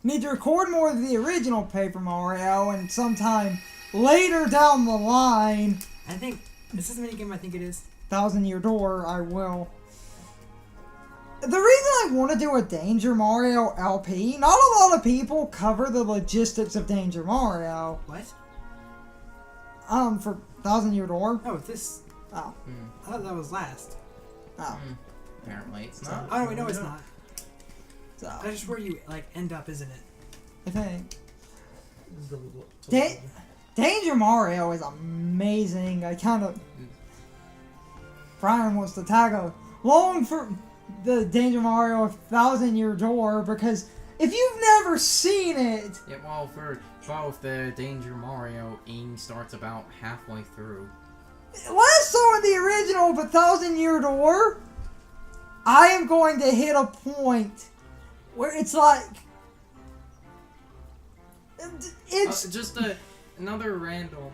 need to record more of the original Paper Mario, and sometime later down the line, I think, is this the minigame I think it is? 1,000 Year Door, I will. The reason I want to do a Danger Mario LP, not a lot of people cover the logistics of Danger Mario. What? For 1,000 Year Door. Oh, this. Oh. I thought that was last. Oh. Apparently it's not. Oh, wait, no, it's not. So, That's just where you, like, end up, isn't it? I think. Danger Mario is amazing. I kind of... Brian wants to tag along for the Danger Mario 1,000 Year Door, because if you've never seen it... Yeah, well, for both, the Danger Mario Ing starts about halfway through. Less so in the original of 1,000 Year Door, I am going to hit a point where it's like... It's... Just another random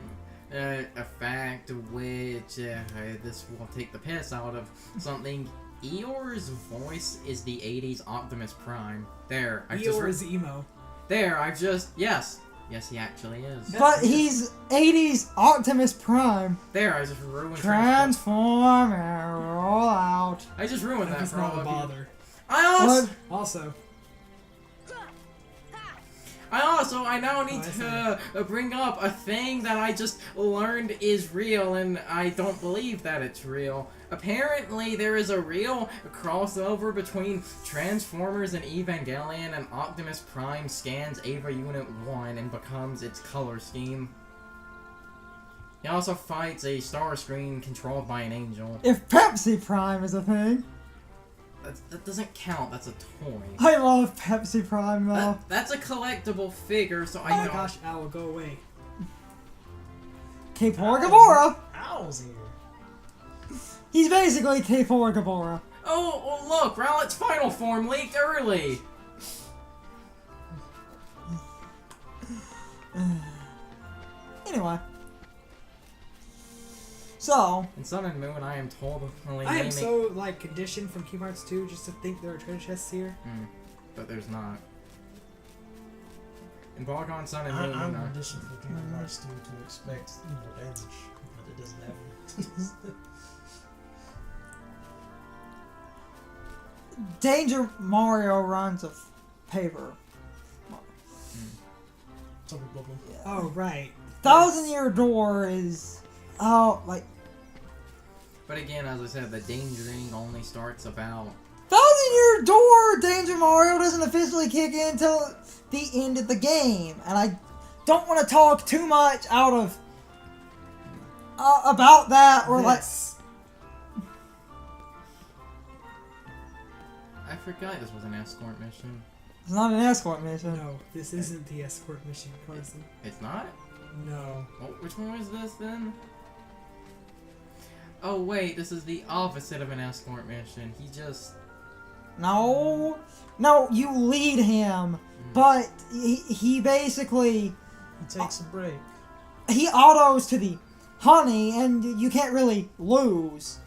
a fact which this will take the piss out of something. Eeyore's voice is the 80s Optimus Prime. There, Eeyore is emo. There, yes, he actually is. But he's 80s Optimus Prime. There, I just ruined Transform and roll out. I just ruined that That's for all not a of bother. you. I now need to bring up a thing that I just learned is real, and I don't believe that it's real. Apparently, there is a real crossover between Transformers and Evangelion, and Optimus Prime scans Ava Unit 1 and becomes its color scheme. He also fights a star screen controlled by an angel. If Pepsi Prime is a thing. That doesn't count, that's a toy. I love Pepsi Prime, though. That's a collectible figure, so I Oh don't... my gosh, Owl, go away. K4 Gabora! Owl's here. He's basically K4 Gabora. Oh, look, Rowlet's final form leaked early! Anyway. So... In Sun and Moon, I am told... I am so, like, conditioned from Kingdom Hearts 2 just to think there are treasure chests here. But there's not. In Polygon Sun and Moon, I'm conditioned for Kingdom Hearts 2 to expect evil damage, but it doesn't happen. Danger Mario runs of paper. Oh, right. 1,000 Year Door is... Oh, like... But again, as I said, the Danger Ring only starts about... 1,000 Year Door Danger Mario doesn't officially kick in until the end of the game. And I don't want to talk too much out of... about that, or this. I forgot this was an escort mission. It's not an escort mission. No, this isn't the escort mission, Carson. It's not? No. Well, which one was this, then? Oh, wait, this is the opposite of an escort mission. He just... No, you lead him, but he basically... He takes a break. He autos to the honey, and you can't really lose.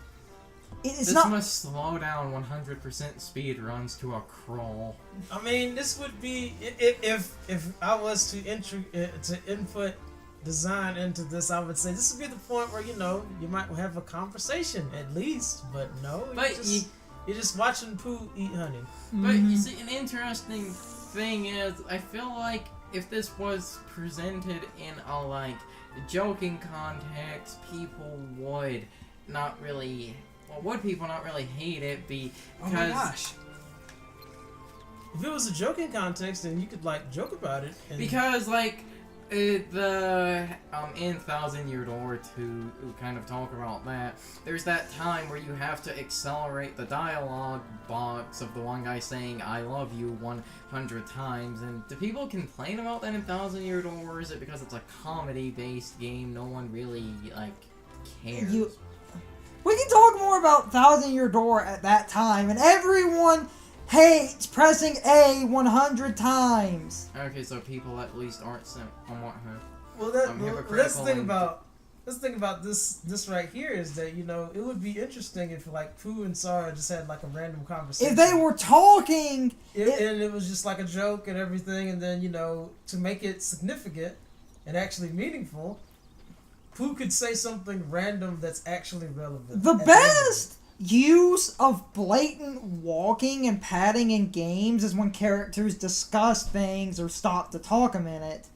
This must slow down 100% speed runs to a crawl. I mean, this would be... If I was to input design into this, I would say this would be the point where, you know, you might have a conversation, at least, but no. But You're just watching Pooh eat honey. But you see, an interesting thing is, I feel like if this was presented in a, like, joking context, people would not really... Well, would people not really hate it because... Oh my gosh. If it was a joking context, then you could, like, joke about it. Because, like, in 1,000 Year Door, to kind of talk about that, there's that time where you have to accelerate the dialogue box of the one guy saying, I love you 100 times, and do people complain about that in 1,000 Year Door, or is it because it's a comedy-based game, no one really, like, cares? We can talk more about 1,000 Year Door at that time, and everyone hates pressing A 100 times. Okay, so people at least aren't somewhat Well, let's think about Let's think about this right here is that, you know, it would be interesting if like Pooh and Sora just had like a random conversation. If they were talking, and it was just like a joke and everything, and then, you know, to make it significant and actually meaningful, Pooh could say something random that's actually relevant. the best use of blatant walking and padding in games is when characters discuss things or stop to talk a minute.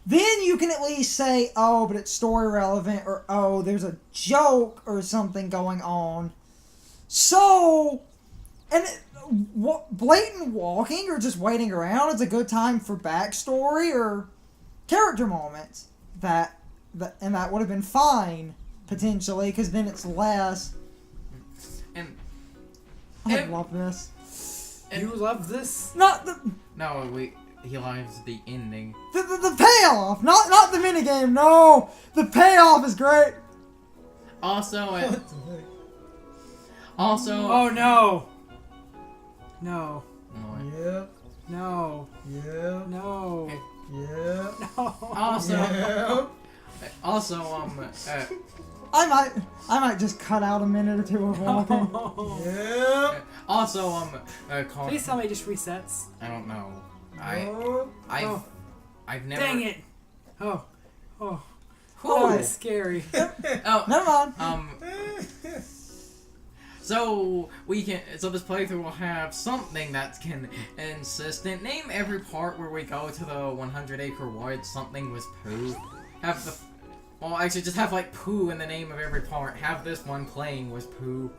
Then you can at least say, oh, but it's story relevant, or oh, there's a joke or something going on. So, and blatant walking or just waiting around is a good time for backstory or character moments. That would have been fine, potentially, because then it's less. And I love this. You love this? Not the... no, he loves the ending. The payoff, not the minigame. No, the payoff is great. Also, What the heck? Oh no! No. Yep. No. Yep. No. Yep. No. Also, Yep. I might just cut out a minute or two of walking. Yep. also, Please tell me it just resets. I don't know. Yep. I've never. Dang it! Oh. Whew. That's scary. Oh, Never mind. So this playthrough will have something that's consistent. Name every part where we go to the 100-acre woods. Something with Pooh. Actually, just have like Pooh in the name of every part. Have this one playing with Pooh.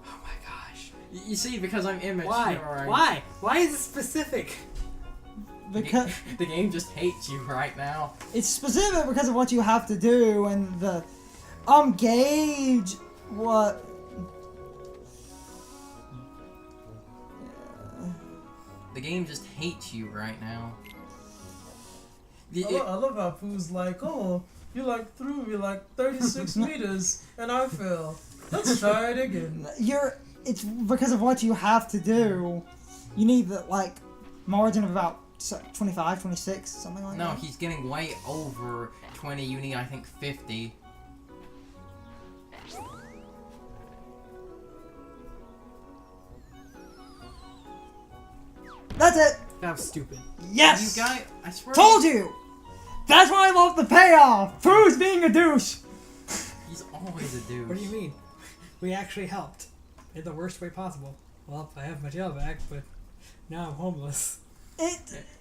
Oh my gosh. You see, because I'm immature. Why? Why is it specific? Because the game just hates you right now. it's specific because of what you have to do and the gauge what. The game just hates you right now. I love how Pooh's like, oh, you like threw me like 36 meters and I fell. Let's try it again. It's because of what you have to do. You need the like margin of about 25, 26, something like that. No, he's getting way over 20. You need, I think, 50. That's it. That was stupid. Yes. You guys, I swear. Told you. That's why I love the payoff. Pooh's being a douche. He's always a douche. What do you mean? We actually helped. In the worst way possible. Well, I have my tail back, but now I'm homeless.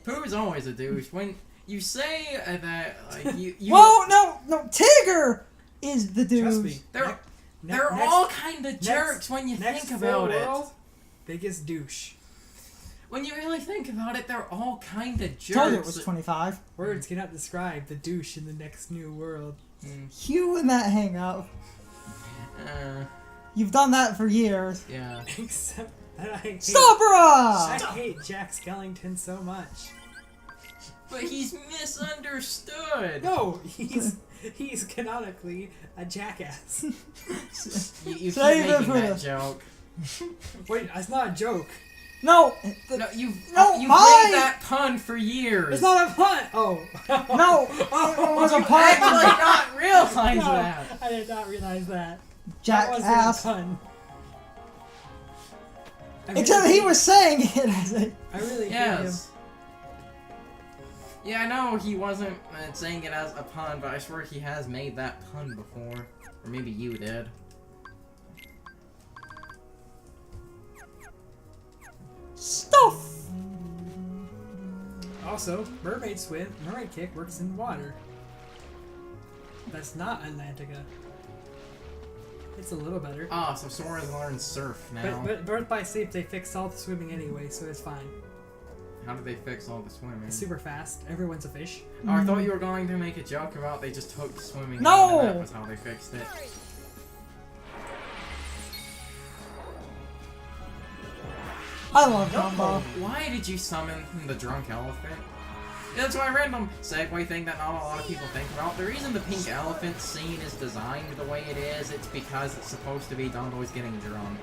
Pooh's always a douche. When you say that, like, you Whoa, no, Tigger is the douche. Trust me. they're all kind of jerks when you think about it. Biggest douche. When you really think about it, they're all kind of jerks. Told you it was 25. Words cannot describe the douche in the next new world. You and that hang up. Uh, You've done that for years. yeah. Except that I hate, Stop! I hate Jack Skellington so much. But he's misunderstood. No, he's canonically a jackass. You keep Save it making for that the- joke. Wait, that's not a joke. No, No, you've mine! made that pun for years. It's not a pun. Oh. no, it was a You pun. actually not realize No, that. I did not realize that. That Jackass. wasn't a pun. I Except really he hate- was saying it as a... I really hate him. Yes. Yeah, I know he wasn't saying it as a pun, but I swear he has made that pun before. Or maybe you did. Stuff! Also, mermaid kick works in water. That's not Atlantica. It's a little better. Ah, so Sora's learned surf now. But Birth by Sleep, they fixed all the swimming anyway, so it's fine. How did they fix all the swimming? It's super fast. Everyone's a fish. Oh, I thought you were going to make a joke about they just took swimming No! out, and that was how they fixed it. I love Dumbo. Why did you summon the drunk elephant? Yeah, that's my random segue thing that not a lot of people think about. The reason the pink elephant scene is designed the way it is, it's because it's supposed to be Dumbo's getting drunk.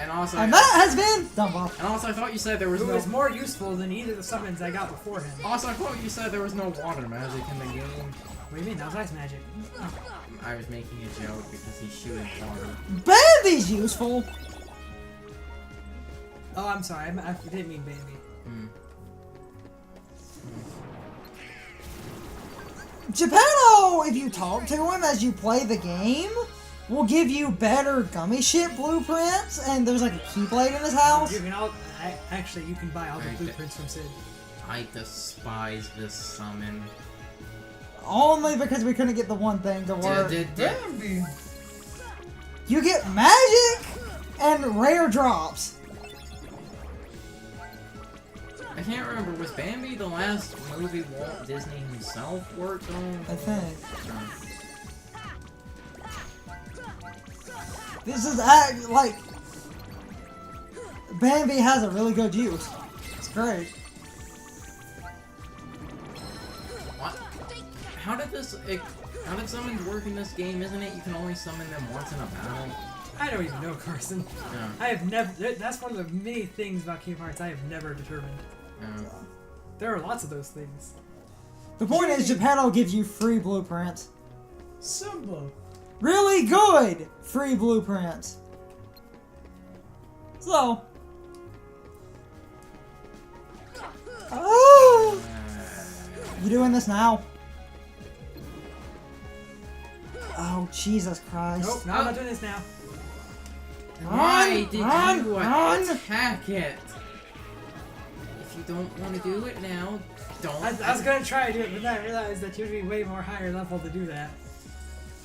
And also, And that has been Dumbo. and also, I thought you said there was Who no. is more useful than either of the summons I got before him. Also, I thought you said there was no water magic in the game. What do you mean? That was ice magic. I was making a joke because he's shooting water. Bambi's useful. Oh, I'm sorry. I didn't mean Bambi. Hmm. Geppetto, if you talk to him as you play the game, will give you better gummy ship blueprints, and there's like a keyblade in his house. You can actually, you can buy all the Right. blueprints from Sid. I despise this summon. Only because we couldn't get the one thing to work. Bambi. You get magic and rare drops. I can't remember, was Bambi the last movie Walt Disney himself worked on? I think. Uh, This is like Bambi has a really good use. It's great. What? How did summons work in this game? Isn't it you can only summon them once in a battle? I don't even know, Carson. Yeah. I have never. That's one of the many things about Kingdom Hearts I have never determined. There are lots of those things. The point is, Geppetto gives you free blueprints. Simba. Really good free blueprints. So. Oh! You doing this now? Oh, Jesus Christ. Nope, no, I'm not doing this now. Why did run, you run. attack it? If you don't want to do it now, don't. I was gonna try to do it, but then I realized that you'd be way more higher level to do that.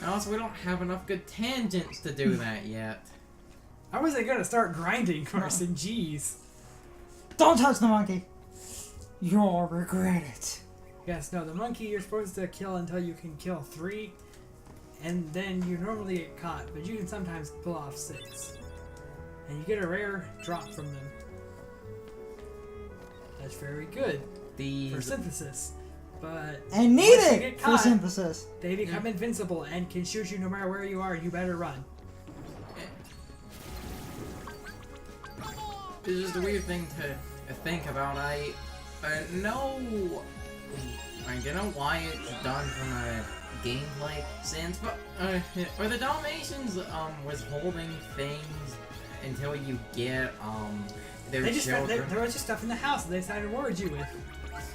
And also, we don't have enough good tangents to do that yet. I wasn't gonna start grinding, Carson. Jeez. Don't touch the monkey. You'll regret it. Yes, no, the monkey you're supposed to kill until you can kill 3, and then you normally get caught, but you can sometimes pull off 6. And you get a rare drop from them. That's very good for These synthesis. But And once you needed get for caught, synthesis. they become invincible and can shoot you no matter where you are. You better run. It's just a weird thing to think about. I know. I don't know why it's done from a gameplay sense, but are the Dalmatians withholding things until you get their They just children? there was just stuff in the house that they decided to reward you with.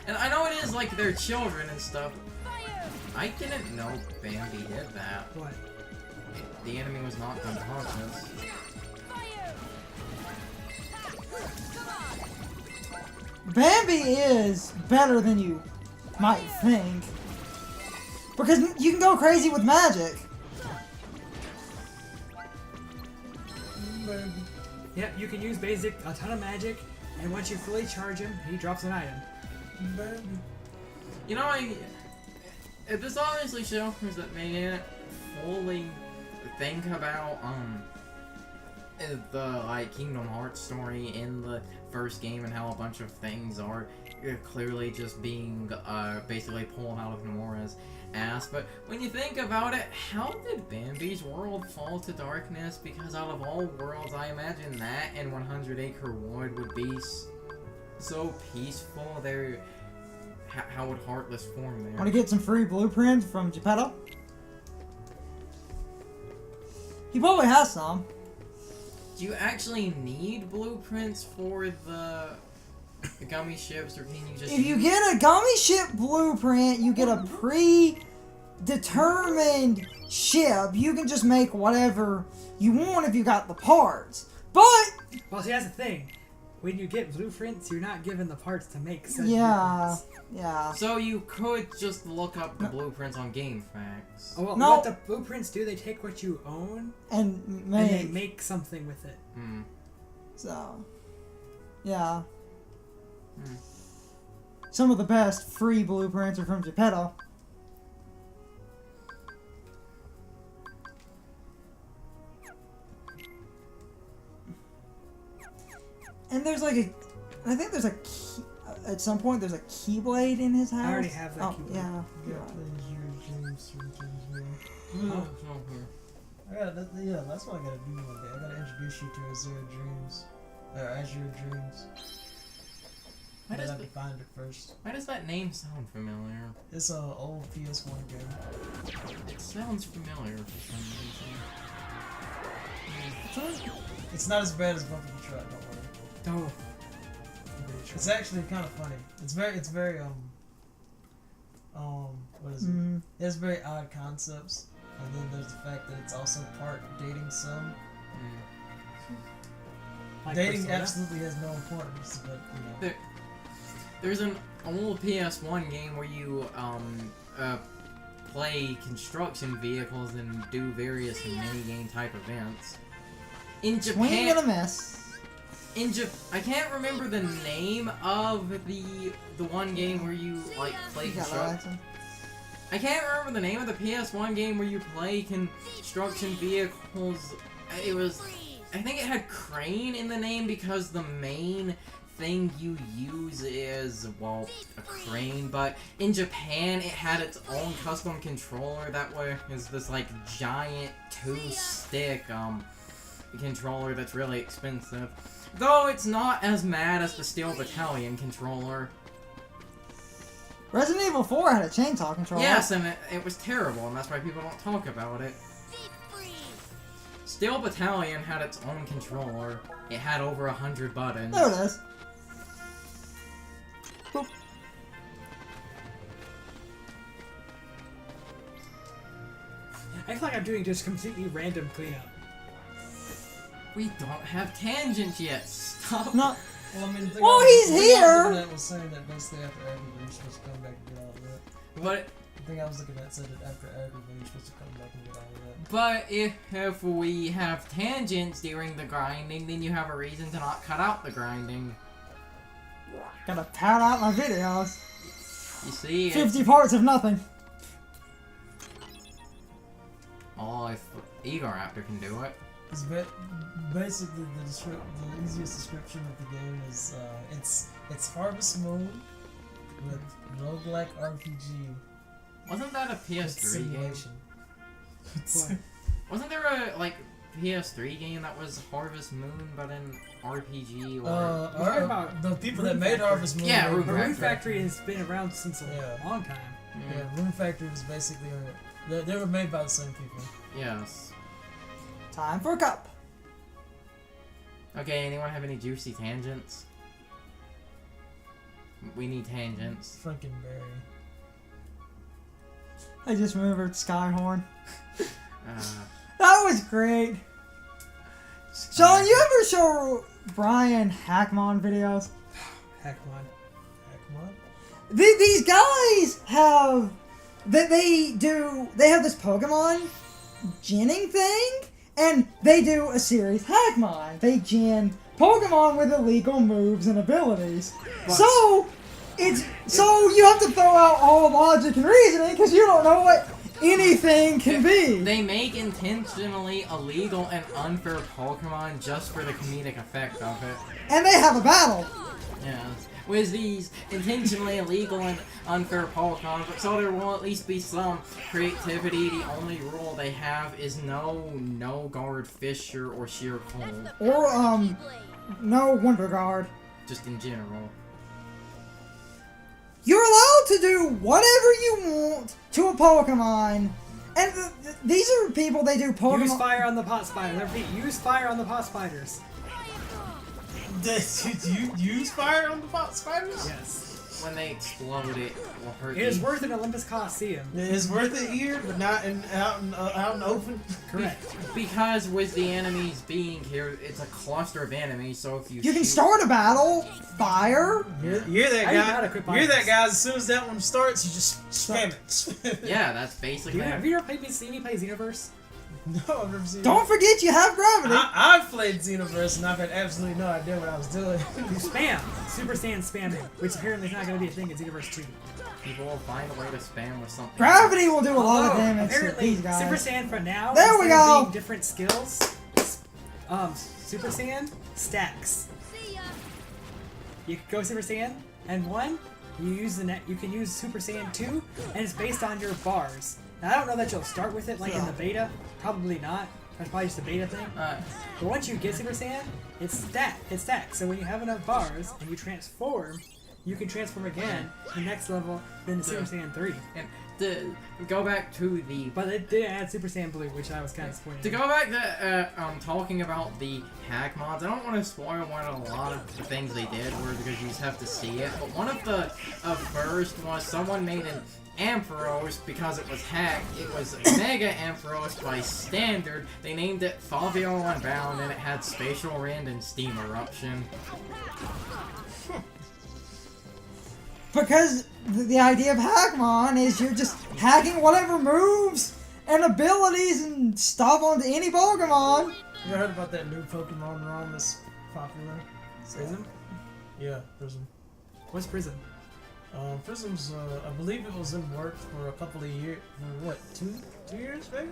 And I know it is like their children and stuff. I didn't know Bambi did that. What? The enemy was not unconscious. Bambi is better than you might think. Because you can go crazy with magic. Bambi. Yep, you can use basic a ton of magic, and once you fully charge him, he drops an item. Bambi. You know, this obviously shows that they didn't fully think about the like Kingdom Hearts story in the first game and how a bunch of things are clearly just being basically pulled out of Nora's ass. But when you think about it, how did Bambi's world fall to darkness? Because out of all worlds, I imagine that and 100 Acre Wood would be so peaceful. There, how would Heartless form there? Want to get some free blueprints from Geppetto? He probably has some. Do you actually need blueprints for the gummy ships, or can you just... If you get a gummy ship blueprint, you get a predetermined ship. You can just make whatever you want if you got the parts. But, Well, see, that's the thing. When you get blueprints, you're not given the parts to make said yeah, blueprints. yeah. So you could just look up the blueprints on GameFAQs. Oh, well, No. what the blueprints do, they take what you own, And and they make. make something with it. Hmm. So, yeah. Hmm. Some of the best free blueprints are from Geppetto. And there's like a, I think there's a key, at some point there's a keyblade in his house. I already have that oh, keyblade. Yeah. Yeah, please use James or James Will. Oh, it's not here. Yeah, that's what I gotta do one day. I gotta introduce you to Azure Dreams. Or Azure Dreams. Why I does, have to find it first. why does that name sound familiar? It's an old PS1 game. It sounds familiar for some reason. It's not as bad as Bumper the Truck, don't worry. Oh. It's actually kind of funny. It's very what is it? Mm. It has very odd concepts, and then there's the fact that it's also part dating sim. Like Dating Persona? absolutely has no importance, but you know. There's an old PS1 game where you play construction vehicles and do various minigame type events. In Swing and a Japan, miss. I can't remember the name of the one game where you like play You got construction. that, I can't remember the name of the PS1 game where you play construction vehicles. It was, I think it had crane in the name because the main thing you use is, well, a crane, but in Japan it had its own custom controller that was this like giant 2-stick controller that's really expensive. Though it's not as mad as the Steel Battalion controller. Resident Evil 4 had a chainsaw controller. Yes, and it was terrible, and that's why people don't talk about it. Steel Battalion had its own controller. It had over 100 buttons. There it is. Boop. I feel like I'm doing just completely random cleanup. We don't have tangents yet. Stop. No. Well, I mean, the thing Well, I was- he's the thing I was here! looking at was saying that basically after Aggravated, you're supposed to come back and get all of that. But The thing I was looking at said that after Aggravated, you're supposed to come back and get all of that. but if we have tangents during the grinding, then you have a reason to not cut out the grinding. Gotta pad out my videos. You see, 50 parts of nothing. oh, if Egoraptor can do it. It's basically the easiest description of the game is it's Harvest Moon with roguelike RPG Wasn't that a with PS3 game? simulation. What? Wasn't there a like PS3 game that was Harvest Moon but in RPG or? We're talking about the people Rune that made Factory. Harvest Moon. Yeah, made Rune The Rune Factory. Factory has been around since a Yeah. long time. Yeah, Rune Factory was basically they were made by the same people. Yes. Time for a cup. Okay, anyone have any juicy tangents? We need tangents. Frankenberry. I just remembered Skyhorn. Uh, That was great. Sean, you ever show Brian Hackmon videos? Heck, man. Heck, These guys have they have this Pokemon ginning thing, and they do a series Hackmon. They gin Pokemon with illegal moves and abilities. But- So you have to throw out all logic and reasoning because you don't know what anything can be. They make intentionally illegal and unfair Pokemon just for the comedic effect of it. And they have a battle. Yes. With these intentionally illegal and unfair Pokemon, but so there will at least be some creativity. The only rule they have is no guard Fisher or Sheer Cold, Or no Wonder Guard. just in general. You're allowed to do whatever you want to a Pokemon. And these are people, they do Pokemon. Use fire on the pot spiders. Repeat, use fire on the pot spiders. Did you use fire on the pot spiders? Yes. When they explode, it will hurt It is you. worth an Olympus Coliseum. It's worth it here, but not out in the open. Correct. Because with the enemies being here, it's a cluster of enemies, so if you You can shoot- start a battle, fire. You're that I did not guy. equip You're that items. guy. As soon as that one starts, you just spam it. Yeah, that's basically Have you ever seen me play Xenoverse? No, I've never seen. Don't forget you have gravity. I've played Xenoverse and I've had absolutely no idea what I was doing. You spam. Super Saiyan spamming, which apparently is not going to be a thing in Xenoverse 2. people will find a way to spam with something. Gravity will do a lot of Although, damage to apparently, these guys. Super Saiyan for now, There we instead of go. being different skills, Super Saiyan stacks. You can go Super Saiyan, and 1, you use you can use Super Saiyan 2, and it's based on your bars. Now, I don't know that you'll start with it like in the beta, probably not, That's probably just a beta thing. Uh, But once you get Super Saiyan, it stacks. So when you have enough bars and you transform, you can transform again to the next level, then to Super Saiyan 3. and to go back to the But it did add Super Saiyan Blue, which I was kind of disappointed To in. go back to talking about the hack mods, I don't want to spoil what a lot of the things they did were because you just have to see it. But one of the first was someone made an Ampharos because it was hacked. It was Mega Ampharos by standard. They named it Fabio Unbound and it had Spatial Rend and Steam Eruption. Because the idea of Hackmon is you're just hacking whatever moves and abilities and stuff onto any Pokemon. You ever heard about that new Pokemon ROM that's popular? Prism? Yeah, Prism. What's Prism? Prism's, I believe it was in work for a couple of years. For what, two years, maybe?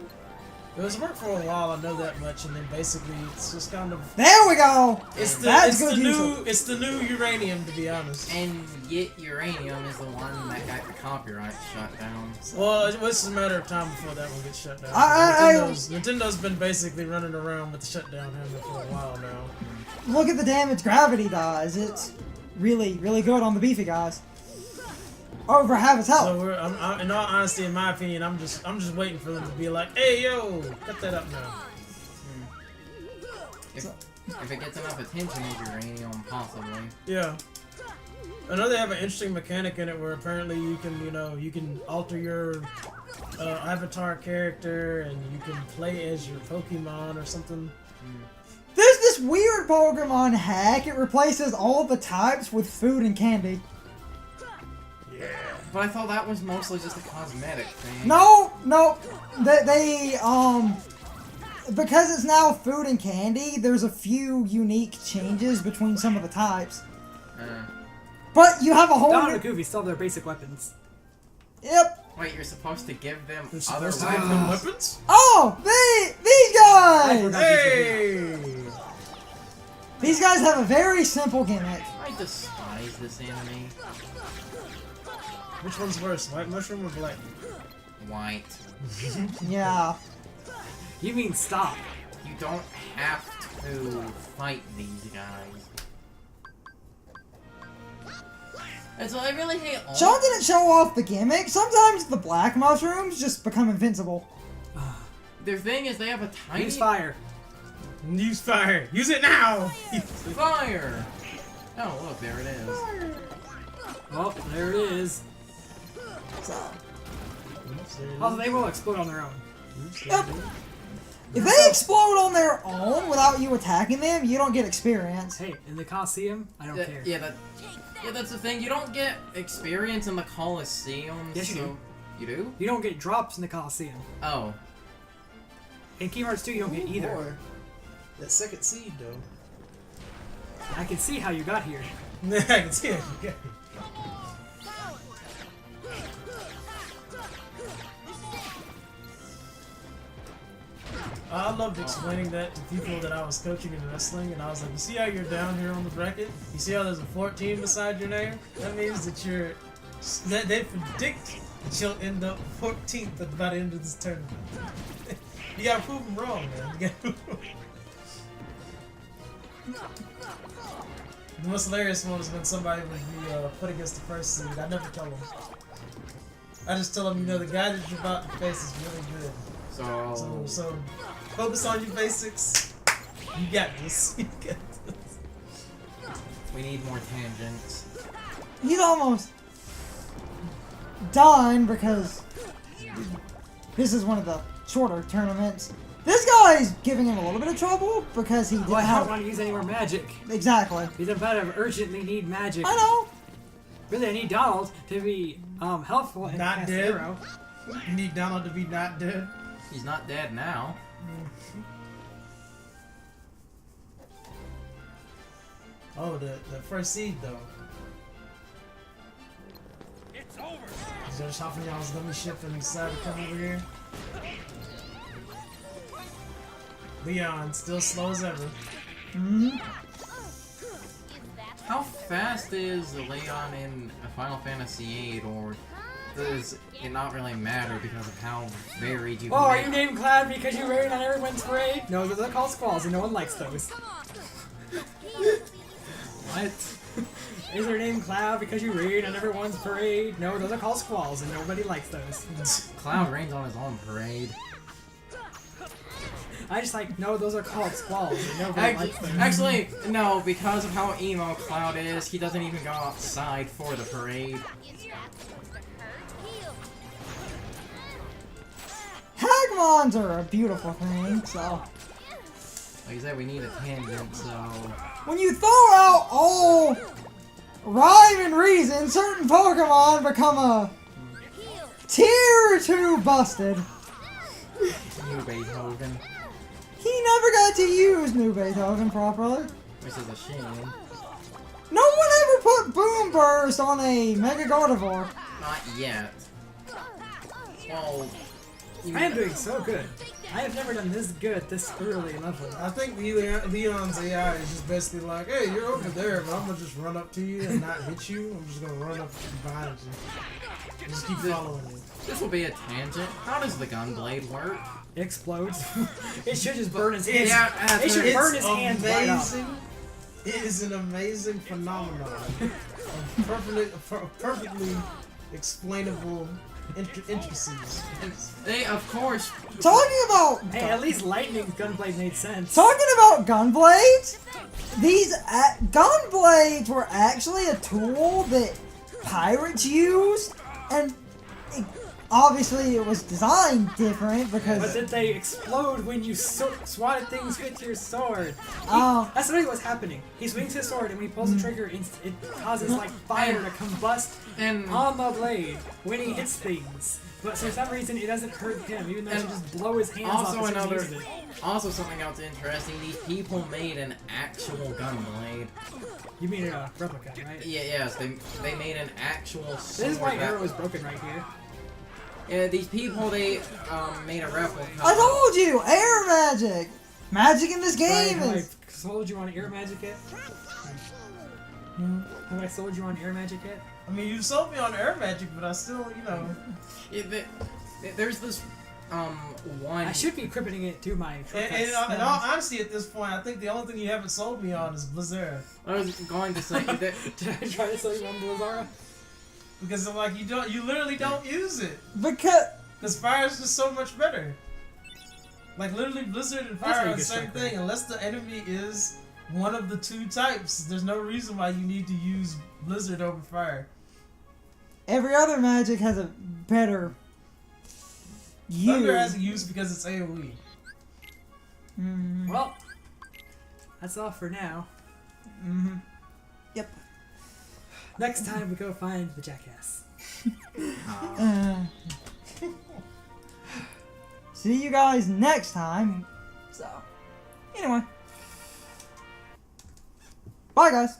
It was in work for a while. I know that much, and then basically it's just kind of. There we go. It's the That's it's good the use new of- it's the new uranium, to be honest. And yet Uranium is the one that got the copyright shut down. Well, it's just a matter of time before that one gets shut down. I- Nintendo has been basically running around with the shutdown hammer for a while now. Look at the damage gravity does. It's really, really good on the beefy guys. Over half his health. So in all honesty, in my opinion, I'm just waiting for them to be like, "Hey, yo, cut that up now." If it gets enough attention as Uranium, possibly. Yeah. I know they have an interesting mechanic in it where apparently you can alter your avatar character and you can play as your Pokemon or something. There's this weird Pokemon hack. It replaces all the types with food and candy. But I thought that was mostly just a cosmetic thing. No. They because it's now food and candy, there's a few unique changes between some of the types. But you have a whole Don new... and Goofy still have their basic weapons. Yep. Wait, you're supposed to give them They're other supposed to give them weapons? Oh, these guys! forgot. Hey! These guys have a very simple gimmick. I despise this enemy. Which one's worse, white mushroom or black? White. Yeah. You mean stop. You don't have to fight these guys. And so I really hate all. Sean didn't show off the gimmick. Sometimes the black mushrooms just become invincible. Their thing is they have a tiny Use fire. Use fire! Use it now! fire. Oh look, there it is. Oh, there it is. So, Also, they will explode on their own. yep. If they explode on their own without you attacking them, you don't get experience. Hey, in the Coliseum, I don't care. Yeah, that's the thing. You don't get experience in the Coliseum. Yes, you so... do. You do? You don't get drops in the Coliseum. Oh. In Kingdom Hearts 2, you don't get either. Boy. That second seed, though. I can see how you got here. I can see it. Yeah. I loved explaining that to people that I was coaching in wrestling, and I was like, you see how you're down here on the bracket? You see how there's a 14 beside your name? That means that they predict that you'll end up 14th by the end of this tournament. You gotta prove them wrong, man. You gotta prove them wrong. The most hilarious one is when somebody would be put against the first seed. I never tell them. I just tell them, the guy that you're about to face is really good. So focus on your basics. You got this. You got this. We need more tangents. He's almost done because this is one of the shorter tournaments. This guy's giving him a little bit of trouble because he didn't Well, I don't have... want to use any more magic. Exactly. Because I'm about to urgently need magic. I know. Really, I need Donald to be helpful and Not cast dead. Arrow. You need Donald to be not dead. He's not dead now. Oh, the first seed though. It's over. Is there something y'all's gonna ship and decide to come over here? Leon, still slow as ever. How fast is Leon in Final Fantasy VIII, or does it not really matter because of how varied you Oh, can are make. you named Cloud because you rain on everyone's parade? No, those are called squalls and no one likes those. What? Is your name Cloud because you rain on everyone's parade? No, those are called squalls and nobody likes those. Cloud rains on his own parade. I just like, no, those are called squalls and nobody likes those. Actually, no, because of how emo Cloud is, he doesn't even go outside for the parade. Hagmons are a beautiful thing, so... Like I said, we need a tangent, so... When you throw out all rhyme and reason, certain Pokemon become a tier 2 busted. New Beethoven. He never got to use New Beethoven properly. Which is a shame. No one ever put Boom Burst on a Mega Gardevoir. Not yet. Well... I am doing so good. I have never done this good this early in level. I think Leon's AI is just basically like, hey, you're over there, but I'm gonna just run up to you and not hit you. I'm just gonna run up behind you. Just keep following you. This will be a tangent. How does the Gunblade work? It explodes. It should just burn his hands. Yeah, it should it's burn his hands right up. amazing. It is an amazing phenomenon of perfectly explainable intricacies. They, of course... Talking about Hey, at least Lightning's gunblade made sense. talking about Gunblades, these Gunblades were actually a tool that pirates used, and obviously it was designed different But because did they explode when you swatted things with your sword? That's really what's happening. He swings his sword, and when he pulls the trigger, it causes like fire to combust And on the blade when he hits things. But for some reason, it doesn't hurt him, even though it should just blow his hands also off as soon as he another, uses it. also something else interesting. These people made an actual Gunblade. You mean a replica, right? Yeah, yes, they made an actual. This is why Arrow is broken right here. Yeah, these people they made a replica. I told you, air magic. Magic in this game Right, is. have I sold you on air magic yet? Have I sold you on air magic yet? I mean, you sold me on air magic, but I still, you know. Yeah, there's this one. I should be equipping it to my. In all honesty, at this point, I think the only thing you haven't sold me on is Blizzard. I was going to say that. Did I try to sell you on Blizzara? Because like you literally don't use it. Because Fire is just so much better. Like literally, Blizzard and That's how Fire you are the get same stronger. thing. Unless the enemy is one of the two types, there's no reason why you need to use Blizzard over Fire. every other magic has a better Thunder use. has a use because it's AoE. Well, that's all for now. Yep. Next time we go find the jackass. See you guys next time. So, anyway. Bye, guys.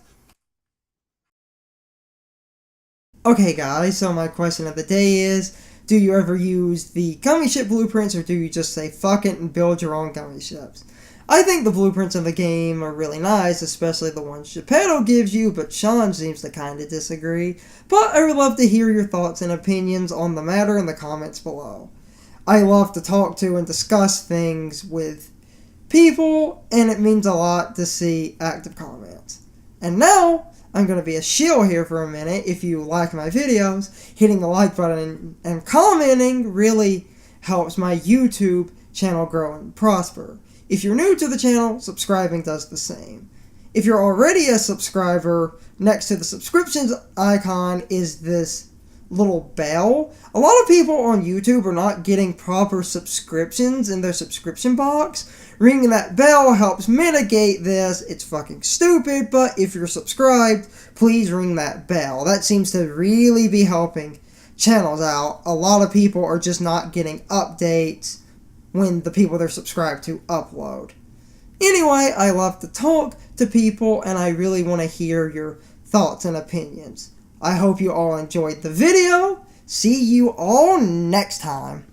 Okay, guys, so my question of the day is, do you ever use the gummy ship blueprints, or do you just say fuck it and build your own gummy ships? I think the blueprints of the game are really nice, especially the ones Geppetto gives you, but Sean seems to kind of disagree. But I would love to hear your thoughts and opinions on the matter in the comments below. I love to talk to and discuss things with people, and it means a lot to see active comments. And now, I'm going to be a shill here for a minute. If you like my videos, hitting the like button and commenting really helps my YouTube channel grow and prosper. If you're new to the channel, subscribing does the same. If you're already a subscriber, next to the subscriptions icon is this little bell. A lot of people on YouTube are not getting proper subscriptions in their subscription box. Ringing that bell helps mitigate this. It's fucking stupid, but if you're subscribed, please ring that bell. That seems to really be helping channels out. A lot of people are just not getting updates when the people they're subscribed to upload. Anyway, I love to talk to people, and I really want to hear your thoughts and opinions. I hope you all enjoyed the video. See you all next time.